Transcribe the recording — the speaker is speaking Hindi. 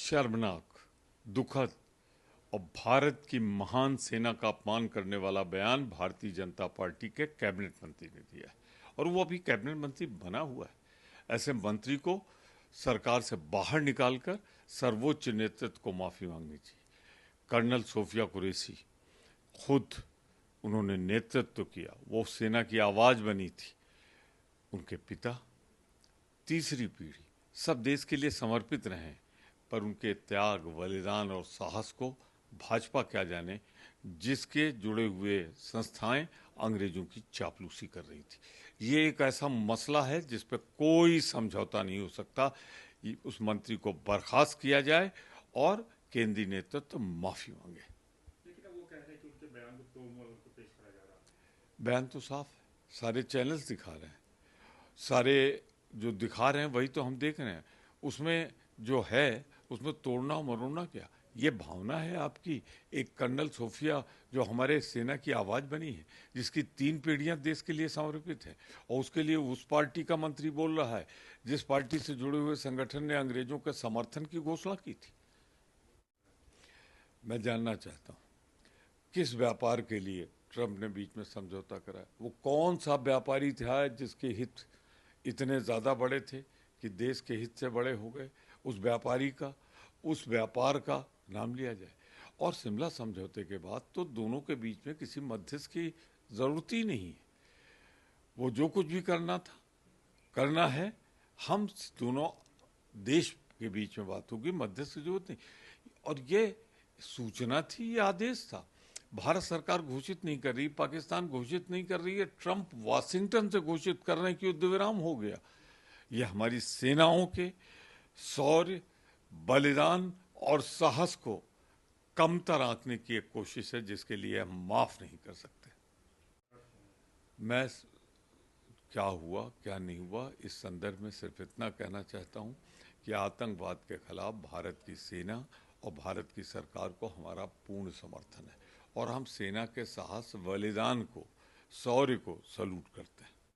शर्मनाक, दुखद और भारत की महान सेना का अपमान करने वाला बयान भारतीय जनता पार्टी के कैबिनेट मंत्री ने दिया है। और वो अभी कैबिनेट मंत्री बना हुआ है। ऐसे मंत्री को सरकार से बाहर निकालकर सर्वोच्च नेतृत्व को माफी मांगनी चाहिए। कर्नल सोफिया कुरैशी खुद उन्होंने नेतृत्व किया, वो सेना की आवाज बनी थी। उनके पिता, तीसरी पीढ़ी, सब देश के लिए समर्पित रहे, पर उनके त्याग, बलिदान और साहस को भाजपा क्या जाने, जिसके जुड़े हुए संस्थाएं अंग्रेजों की चापलूसी कर रही थी। ये एक ऐसा मसला है जिस पर कोई समझौता नहीं हो सकता। उस मंत्री को बर्खास्त किया जाए और केंद्रीय नेतृत्व माफी मांगे। लेकिन वो कह रहे हैं कि उनके बयान को पेश करा जा रहा है। बयान तो साफ है, सारे चैनल्स दिखा रहे हैं, सारे जो दिखा रहे हैं वही तो हम देख रहे हैं। उसमें जो है उसमें तोड़ना मरोड़ना क्या, ये भावना है आपकी। एक कर्नल सोफिया जो हमारे सेना की आवाज़ बनी है, जिसकी 3 पीढ़ियां देश के लिए समर्पित है, और उसके लिए उस पार्टी का मंत्री बोल रहा है जिस पार्टी से जुड़े हुए संगठन ने अंग्रेजों के समर्थन की घोषणा की थी। मैं जानना चाहता हूँ किस व्यापार के लिए ट्रंप ने बीच में समझौता करा। वो कौन सा व्यापारी था जिसके हित इतने ज़्यादा बड़े थे कि देश के हित से बड़े हो गए। उस व्यापारी का, उस व्यापार का नाम लिया जाए। और शिमला समझौते के बाद तो दोनों के बीच में किसी मध्यस्थ की ज़रूरत ही नहीं है। वो जो कुछ भी करना था, करना है, हम दोनों देश के बीच में बात होगी, मध्यस्थ की जरूरत नहीं। और ये सूचना थी, ये आदेश था। भारत सरकार घोषित नहीं कर रही, पाकिस्तान घोषित नहीं कर रही है, ट्रंप वाशिंगटन से घोषित कर रहे हैं कि युद्ध विराम हो गया। ये हमारी सेनाओं के शौर्य, बलिदान और साहस को कमतर आंकने की एक कोशिश है जिसके लिए हम माफ नहीं कर सकते। मैं क्या हुआ क्या नहीं हुआ इस संदर्भ में सिर्फ इतना कहना चाहता हूं कि आतंकवाद के खिलाफ भारत की सेना और भारत की सरकार को हमारा पूर्ण समर्थन है, और हम सेना के साहस, बलिदान को, शौर्य को सैल्यूट करते हैं।